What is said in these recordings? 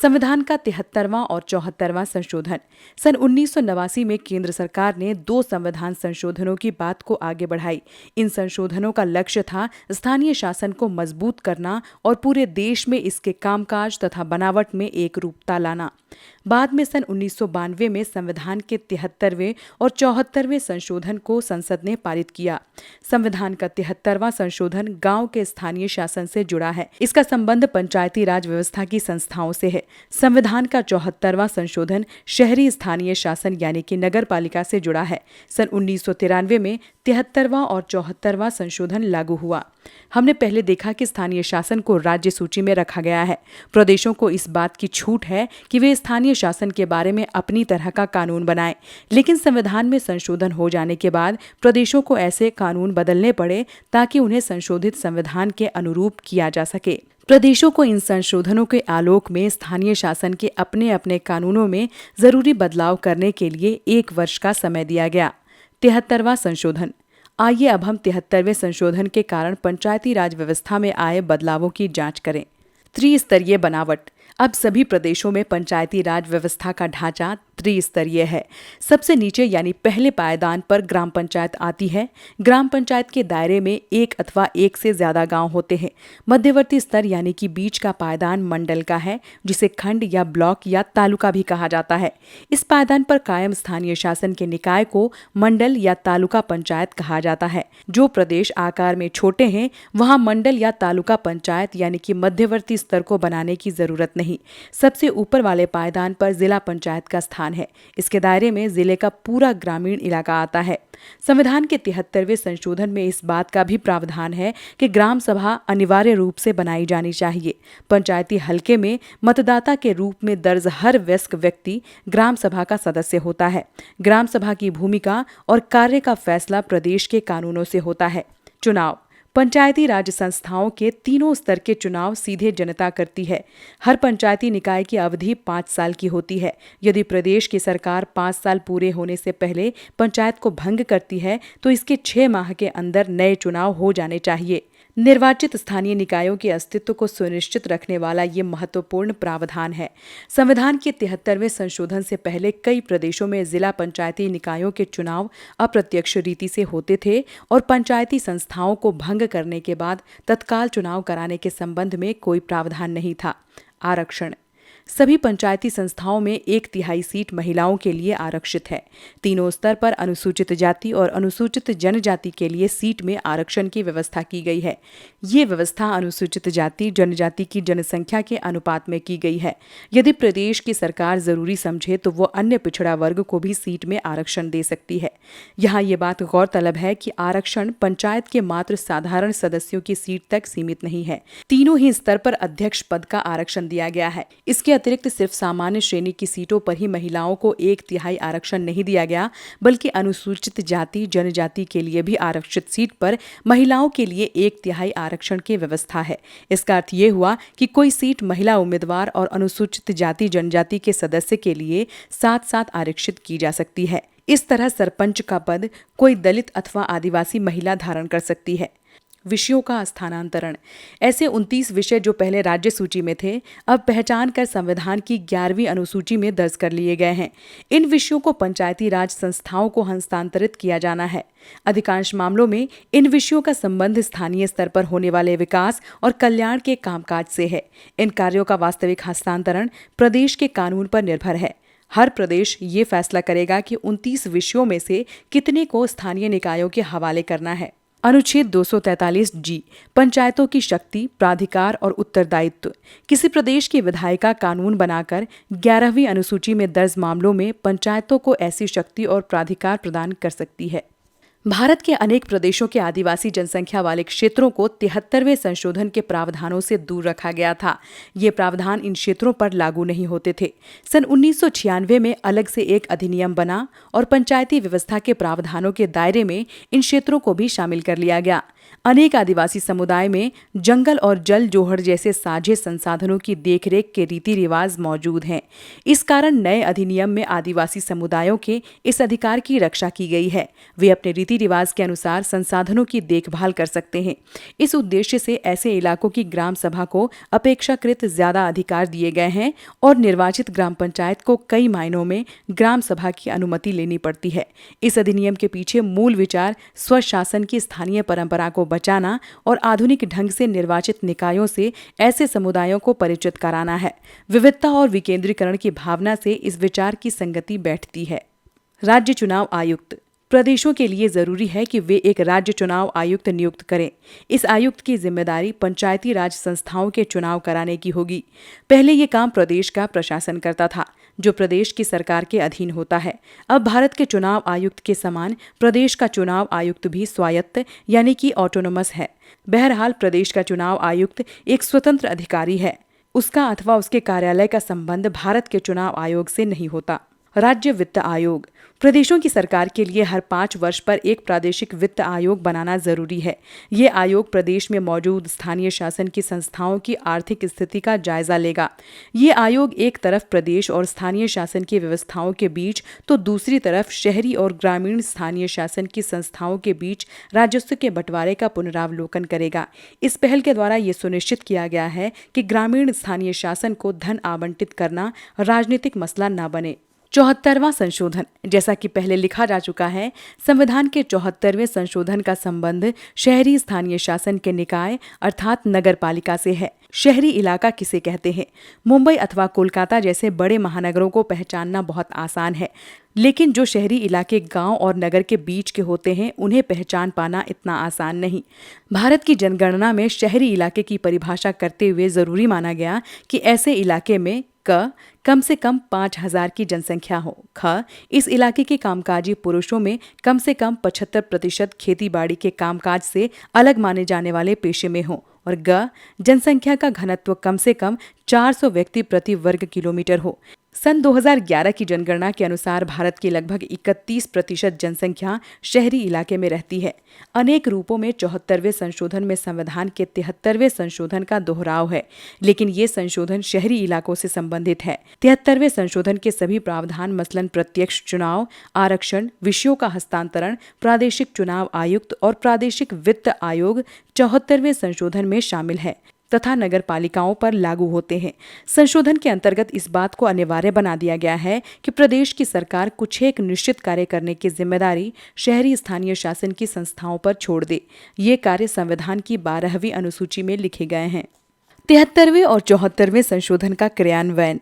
संविधान का 73वां और 74वां संशोधन। सन 1989 में केंद्र सरकार ने 2 संविधान संशोधनों की बात को आगे बढ़ाई। इन संशोधनों का लक्ष्य था स्थानीय शासन को मजबूत करना और पूरे देश में इसके कामकाज तथा बनावट में एक रूपता लाना। बाद में सन 1992 में संविधान के 73वें और 74वें संशोधन को संसद ने पारित किया। संविधान का 73वां संशोधन गांव के स्थानीय शासन से जुड़ा है। इसका संबंध पंचायती राज व्यवस्था की संस्थाओं से है। संविधान का 74वां संशोधन शहरी स्थानीय शासन यानी कि नगर पालिका से जुड़ा है। सन 1993 में 73वां और 74वां संशोधन लागू हुआ। हमने पहले देखा कि स्थानीय शासन को राज्य सूची में रखा गया है। प्रदेशों को इस बात की छूट है कि वे स्थानीय शासन के बारे में अपनी तरह का कानून बनाएं, लेकिन संविधान में संशोधन हो जाने के बाद प्रदेशों को ऐसे कानून बदलने पड़े ताकि उन्हें संशोधित संविधान के अनुरूप किया जा सके। प्रदेशों को इन संशोधनों के आलोक में स्थानीय शासन के अपने अपने कानूनों में जरूरी बदलाव करने के लिए 1 वर्ष का समय दिया गया। 73वां संशोधन। आइए अब हम 73वें संशोधन के कारण पंचायती राज व्यवस्था में आए बदलावों की जांच करें। त्रिस्तरीय बनावट। अब सभी प्रदेशों में पंचायती राज व्यवस्था का ढांचा त्रिस्तरीय है। सबसे नीचे यानी पहले पायदान पर ग्राम पंचायत आती है। ग्राम पंचायत के दायरे में 1 अथवा 1 से ज्यादा गांव होते हैं। मध्यवर्ती स्तर यानी कि बीच का पायदान मंडल का है, जिसे खंड या ब्लॉक या तालुका भी कहा जाता है। इस पायदान पर कायम स्थानीय शासन के निकाय को मंडल या तालुका पंचायत कहा जाता है। जो प्रदेश आकार में छोटे हैं वहां मंडल या तालुका पंचायत यानी कि मध्यवर्ती स्तर को बनाने की जरूरत नहीं। सबसे ऊपर वाले पायदान पर जिला पंचायत का स्थान है। इसके दायरे में जिले का पूरा ग्रामीण इलाका आता है। संविधान के 73वें संशोधन में इस बात का भी प्रावधान है कि ग्राम सभा अनिवार्य रूप से बनाई जानी चाहिए। पंचायती हलके में मतदाता के रूप में दर्ज हर वयस्क व्यक्ति ग्राम सभा का सदस्य होता है। ग्राम सभा की भूमिका और कार्य का फैसला प्रदेश के कानूनों से होता है। चुनाव। पंचायती राज संस्थाओं के तीनों स्तर के चुनाव सीधे जनता करती है। हर पंचायती निकाय की अवधि 5 साल की होती है। यदि प्रदेश की सरकार 5 साल पूरे होने से पहले पंचायत को भंग करती है तो इसके 6 माह के अंदर नए चुनाव हो जाने चाहिए। निर्वाचित स्थानीय निकायों के अस्तित्व को सुनिश्चित रखने वाला ये महत्वपूर्ण प्रावधान है। संविधान के 73वें संशोधन से पहले कई प्रदेशों में जिला पंचायती निकायों के चुनाव अप्रत्यक्ष रीति से होते थे और पंचायती संस्थाओं को भंग करने के बाद तत्काल चुनाव कराने के संबंध में कोई प्रावधान नहीं था। आरक्षण। सभी पंचायती संस्थाओं में 1/3 सीट महिलाओं के लिए आरक्षित है। तीनों स्तर पर अनुसूचित जाति और अनुसूचित जनजाति के लिए सीट में आरक्षण की व्यवस्था की गई है। ये व्यवस्था अनुसूचित जाति जनजाति की जनसंख्या के अनुपात में की गई है। यदि प्रदेश की सरकार जरूरी समझे तो वो अन्य पिछड़ा वर्ग को भी सीट में आरक्षण दे सकती है। यहाँ ये बात गौरतलब है कि आरक्षण पंचायत के मात्र साधारण सदस्यों की सीट तक सीमित नहीं है। तीनों ही स्तर पर अध्यक्ष पद का आरक्षण दिया गया है। इसके अतिरिक्त सिर्फ सामान्य श्रेणी की सीटों पर ही महिलाओं को 1/3 आरक्षण नहीं दिया गया, बल्कि अनुसूचित जाति जनजाति के लिए भी आरक्षित सीट पर महिलाओं के लिए 1/3 आरक्षण की व्यवस्था है। इसका अर्थ ये हुआ कि कोई सीट महिला उम्मीदवार और अनुसूचित जाति जनजाति के सदस्य के लिए साथ-साथ आरक्षित की जा सकती है। इस तरह सरपंच का पद कोई दलित अथवा आदिवासी महिला धारण कर सकती है। विषयों का स्थानांतरण। ऐसे 29 विषय जो पहले राज्य सूची में थे, अब पहचान कर संविधान की 11वीं अनुसूची में दर्ज कर लिए गए हैं। इन विषयों को पंचायती राज संस्थाओं को हस्तांतरित किया जाना है। अधिकांश मामलों में इन विषयों का संबंध स्थानीय स्तर पर होने वाले विकास और कल्याण के कामकाज से है। इन कार्यों का वास्तविक हस्तांतरण प्रदेश के कानून पर निर्भर है। हर प्रदेश ये फैसला करेगा कि 29 विषयों में से कितने को स्थानीय निकायों के हवाले करना है। अनुच्छेद 243 जी। पंचायतों की शक्ति, प्राधिकार और उत्तरदायित्व। किसी प्रदेश की विधायिका कानून बनाकर 11वीं अनुसूची में दर्ज मामलों में पंचायतों को ऐसी शक्ति और प्राधिकार प्रदान कर सकती है। भारत के अनेक प्रदेशों के आदिवासी जनसंख्या वाले क्षेत्रों को 73वें संशोधन के प्रावधानों से दूर रखा गया था। ये प्रावधान इन क्षेत्रों पर लागू नहीं होते थे। सन 1996 में अलग से एक अधिनियम बना और पंचायती व्यवस्था के प्रावधानों के दायरे में इन क्षेत्रों को भी शामिल कर लिया गया। अनेक आदिवासी समुदाय में जंगल और जल जोहड़ जैसे साझे संसाधनों की देखरेख के रीति रिवाज मौजूद हैं। इस कारण नए अधिनियम में आदिवासी समुदायों के इस अधिकार की रक्षा की गई है। वे अपने रीति रिवाज के अनुसार संसाधनों की देखभाल कर सकते हैं। इस उद्देश्य से ऐसे इलाकों की ग्राम सभा को अपेक्षाकृत ज्यादा अधिकार दिए गए हैं और निर्वाचित ग्राम पंचायत को कई मायनों में ग्राम सभा की अनुमति लेनी पड़ती है। इस अधिनियम के पीछे मूल विचार स्वशासन की स्थानीय परंपरा को बचाना और आधुनिक ढंग से निर्वाचित निकायों से ऐसे समुदायों को परिचित कराना है। विविधता और विकेंद्रीकरण की भावना से इस विचार की संगति बैठती है। राज्य चुनाव आयुक्त। प्रदेशों के लिए जरूरी है कि वे एक राज्य चुनाव आयुक्त नियुक्त करें। इस आयुक्त की जिम्मेदारी पंचायती राज संस्थाओं के चुनाव कराने की होगी। पहले ये काम प्रदेश का प्रशासन करता था, जो प्रदेश की सरकार के अधीन होता है। अब भारत के चुनाव आयुक्त के समान प्रदेश का चुनाव आयुक्त भी स्वायत्त यानी कि ऑटोनोमस है। बहरहाल प्रदेश का चुनाव आयुक्त एक स्वतंत्र अधिकारी है। उसका अथवा उसके कार्यालय का संबंध भारत के चुनाव आयोग से नहीं होता। राज्य वित्त आयोग। प्रदेशों की सरकार के लिए हर 5 वर्ष पर एक प्रादेशिक वित्त आयोग बनाना जरूरी है। ये आयोग प्रदेश में मौजूद स्थानीय शासन की संस्थाओं की आर्थिक स्थिति का जायजा लेगा। ये आयोग एक तरफ प्रदेश और स्थानीय शासन की व्यवस्थाओं के बीच तो दूसरी तरफ शहरी और ग्रामीण स्थानीय शासन की संस्थाओं के बीच राजस्व के बंटवारे का पुनरावलोकन करेगा। इस पहल के द्वारा ये सुनिश्चित किया गया है कि ग्रामीण स्थानीय शासन को धन आवंटित करना राजनीतिक मसला न बने। 74वां संशोधन। जैसा कि पहले लिखा जा चुका है, संविधान के 74वें संशोधन का संबंध शहरी स्थानीय शासन के निकाय अर्थात नगर पालिका से है। शहरी इलाका किसे कहते हैं? मुंबई अथवा कोलकाता जैसे बड़े महानगरों को पहचानना बहुत आसान है, लेकिन जो शहरी इलाके गांव और नगर के बीच के होते हैं उन्हें पहचान पाना इतना आसान नहीं। भारत की जनगणना में शहरी इलाके की परिभाषा करते हुए जरूरी माना गया कि ऐसे इलाके में कम से कम 5,000 की जनसंख्या हो। इस इलाके के कामकाजी पुरुषों में कम से कम 75% खेती बाड़ी के कामकाज से अलग माने जाने वाले पेशे में हो और जनसंख्या का घनत्व कम से कम 400 व्यक्ति प्रति वर्ग किलोमीटर हो। सन 2011 की जनगणना के अनुसार भारत की लगभग 31% जनसंख्या शहरी इलाके में रहती है। अनेक रूपों में 74वें संशोधन में संविधान के 73वें संशोधन का दोहराव है, लेकिन ये संशोधन शहरी इलाकों से संबंधित है। 73वें संशोधन के सभी प्रावधान मसलन प्रत्यक्ष चुनाव, आरक्षण, विषयों का हस्तांतरण, प्रादेशिक चुनाव आयुक्त और प्रादेशिक वित्त आयोग 74वें संशोधन में शामिल है तथा नगर पालिकाओं पर लागू होते हैं। संशोधन के अंतर्गत इस बात को अनिवार्य बना दिया गया है कि प्रदेश की सरकार कुछ एक निश्चित कार्य करने की जिम्मेदारी शहरी स्थानीय शासन की संस्थाओं पर छोड़ दे। ये कार्य संविधान की 12वीं अनुसूची में लिखे गए हैं। 73वें और 74वें संशोधन का क्रियान्वयन।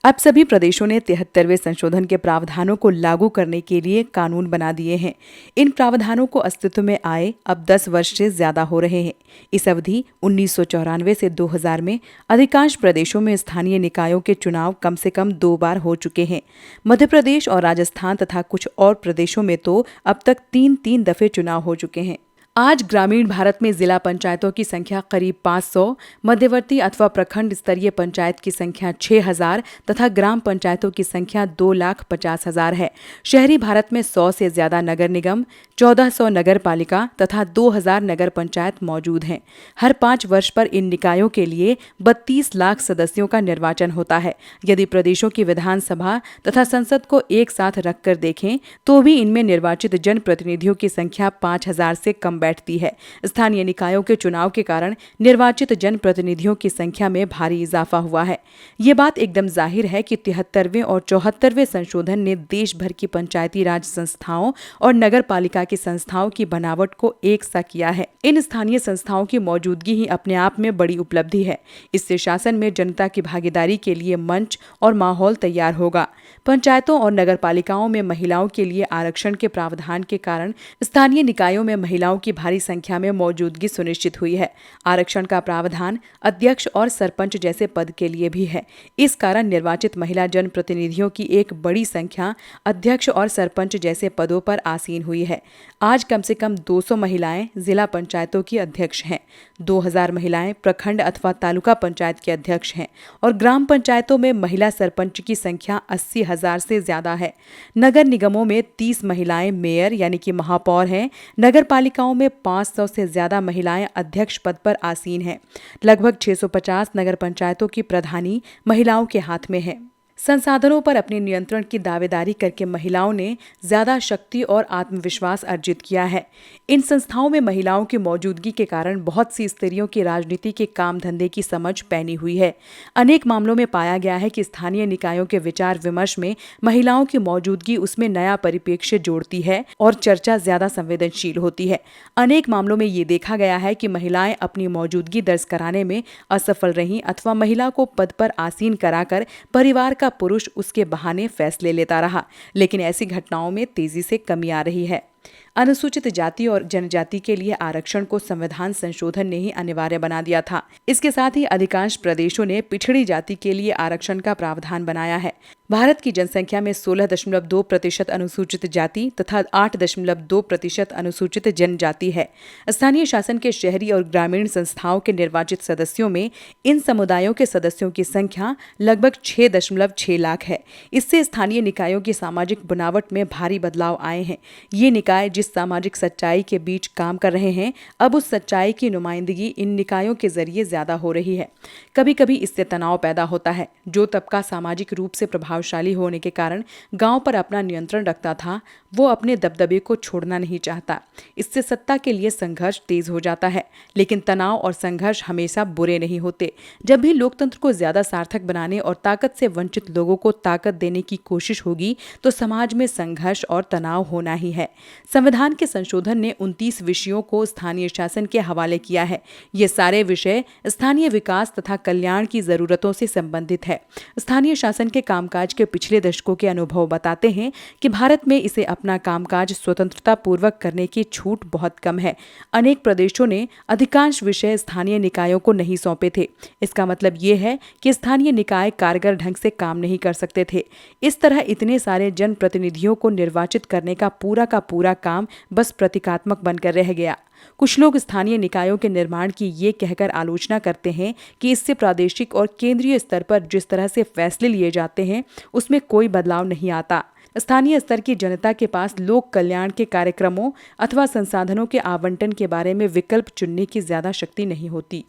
अब सभी प्रदेशों ने 73वें संशोधन के प्रावधानों को लागू करने के लिए कानून बना दिए हैं। इन प्रावधानों को अस्तित्व में आए अब 10 वर्ष से ज्यादा हो रहे हैं। इस अवधि 1994 से 2000 में अधिकांश प्रदेशों में स्थानीय निकायों के चुनाव कम से कम 2 बार हो चुके हैं। मध्य प्रदेश और राजस्थान तथा कुछ और प्रदेशों में तो अब तक 3-3 दफे चुनाव हो चुके हैं। आज ग्रामीण भारत में जिला पंचायतों की संख्या करीब 500, मध्यवर्ती अथवा प्रखंड स्तरीय पंचायत की संख्या 6,000 तथा ग्राम पंचायतों की संख्या 2,50,000 है। शहरी भारत में 100 से ज्यादा नगर निगम, 1400 नगर पालिका तथा 2,000 नगर पंचायत मौजूद हैं। हर 5 वर्ष पर इन निकायों के लिए 32 लाख सदस्यों का निर्वाचन होता है। यदि प्रदेशों की विधानसभा तथा संसद को एक साथ रखकर देखें तो भी इनमें निर्वाचित जनप्रतिनिधियों की संख्या 5,000 से कम बैठती है। स्थानीय निकायों के चुनाव के कारण निर्वाचित जनप्रतिनिधियों की संख्या में भारी इजाफा हुआ है। ये बात एकदम जाहिर है कि 73वें और 74वें संशोधन ने देश भर की पंचायती राज संस्थाओं और नगर पालिका की संस्थाओं की बनावट को एक सा किया है। इन स्थानीय संस्थाओं की मौजूदगी ही अपने आप में बड़ी उपलब्धि है। इससे शासन में जनता की भागीदारी के लिए मंच और माहौल तैयार होगा। पंचायतों और नगर पालिकाओं में महिलाओं के लिए आरक्षण के प्रावधान के कारण स्थानीय निकायों में महिलाओं की भारी संख्या में मौजूदगी सुनिश्चित हुई है। आरक्षण का प्रावधान अध्यक्ष और सरपंच जैसे पद के लिए भी है। इस कारण निर्वाचित महिला जनप्रतिनिधियों की एक बड़ी संख्या अध्यक्ष और सरपंच जैसे पदों पर आसीन हुई है। आज कम से कम 200 महिलाएं जिला पंचायतों की अध्यक्ष हैं, 2000 महिलाएं प्रखंड अथवा तालुका पंचायत के अध्यक्ष हैं और ग्राम पंचायतों में महिला सरपंच की संख्या 80 80,000 से ज्यादा है। नगर निगमों में 30 महिलाएं मेयर यानी कि महापौर हैं। नगर पालिकाओं में 500 से ज्यादा महिलाएं अध्यक्ष पद पर आसीन हैं। लगभग 650 नगर पंचायतों की प्रधानी महिलाओं के हाथ में है। संसाधनों पर अपने नियंत्रण की दावेदारी करके महिलाओं ने ज्यादा शक्ति और आत्मविश्वास अर्जित किया है। इन संस्थाओं में महिलाओं की मौजूदगी के कारण बहुत सी स्त्रियों की राजनीति के काम धंधे की समझ पैनी हुई है। अनेक मामलों में पाया गया है कि स्थानीय निकायों के विचार विमर्श में महिलाओं की मौजूदगी उसमें नया परिप्रेक्ष्य जोड़ती है और चर्चा ज्यादा संवेदनशील होती है। अनेक मामलों में ये देखा गया है कि महिलाएं अपनी मौजूदगी दर्ज कराने में असफल रहीं अथवा महिला को पद पर आसीन कराकर परिवार का पुरुष उसके बहाने फैसले लेता रहा। लेकिन ऐसी घटनाओं में तेजी से कमी आ रही है। अनुसूचित जाति और जनजाति के लिए आरक्षण को संविधान संशोधन ने ही अनिवार्य बना दिया था। इसके साथ ही अधिकांश प्रदेशों ने पिछड़ी जाति के लिए आरक्षण का प्रावधान बनाया है। भारत की जनसंख्या में 16.2% अनुसूचित जाति तथा 8.2% अनुसूचित जनजाति है। स्थानीय शासन के शहरी और ग्रामीण संस्थाओं के निर्वाचित सदस्यों में इन समुदायों के सदस्यों की संख्या लगभग 6.6 लाख है। इससे स्थानीय निकायों की सामाजिक बनावट में भारी बदलाव आए हैं। ये निकाय जिस सामाजिक सच्चाई के बीच काम कर रहे हैं, अब उस सच्चाई की नुमाइंदगी इन निकायों के जरिए ज्यादा हो रही है। कभी कभी इससे तनाव पैदा होता है। जो तबका सामाजिक रूप से प्रभावशाली होने के कारण गांव पर अपना नियंत्रण रखता था, वो अपने दबदबे को छोड़ना नहीं चाहता। इससे सत्ता के लिए संघर्ष तेज हो जाता है। लेकिन तनाव और संघर्ष हमेशा बुरे नहीं होते। जब भी लोकतंत्र को ज्यादा सार्थक बनाने और ताकत से वंचित लोगों को ताकत देने की कोशिश होगी, तो समाज में संघर्ष और तनाव होना ही है। संविधान के संशोधन ने 29 विषयों को स्थानीय शासन के हवाले किया है। ये सारे विषय स्थानीय विकास तथा कल्याण की जरूरतों से संबंधित है। स्थानीय शासन के कामकाज के पिछले दशकों के अनुभव बताते हैं कि भारत में इसे अपना कामकाज स्वतंत्रता पूर्वक करने की छूट बहुत कम है। अनेक प्रदेशों ने अधिकांश विषय स्थानीय निकायों को नहीं सौंपे थे। इसका मतलब ये है कि स्थानीय निकाय कारगर ढंग से काम नहीं कर सकते थे। इस तरह इतने सारे जनप्रतिनिधियों को निर्वाचित करने का पूरा काम बस प्रतीकात्मक बनकर रह गया। कुछ लोग स्थानीय निकायों के निर्माण की ये कहकर आलोचना करते हैं कि इससे प्रादेशिक और केंद्रीय स्तर पर जिस तरह से फैसले लिए जाते हैं, उसमें कोई बदलाव नहीं आता। स्थानीय स्तर की जनता के पास लोक कल्याण के कार्यक्रमों अथवा संसाधनों के आवंटन के बारे में विकल्प चुनने की ज्यादा शक्ति नहीं होती।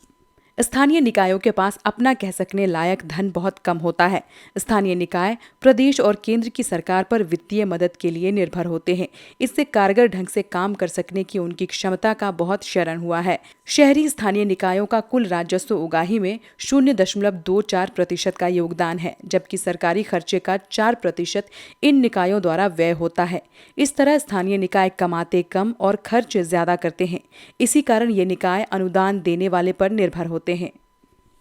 स्थानीय निकायों के पास अपना कह सकने लायक धन बहुत कम होता है। स्थानीय निकाय प्रदेश और केंद्र की सरकार पर वित्तीय मदद के लिए निर्भर होते हैं। इससे कारगर ढंग से काम कर सकने की उनकी क्षमता का बहुत क्षरण हुआ है। शहरी स्थानीय निकायों का कुल राजस्व उगाही में 0.24% का योगदान है, जबकि सरकारी खर्चे का 4% इन निकायों द्वारा व्यय होता है। इस तरह स्थानीय निकाय कमाते कम और खर्च ज्यादा करते हैं। इसी कारण ये निकाय अनुदान देने वाले पर निर्भर होते हैं।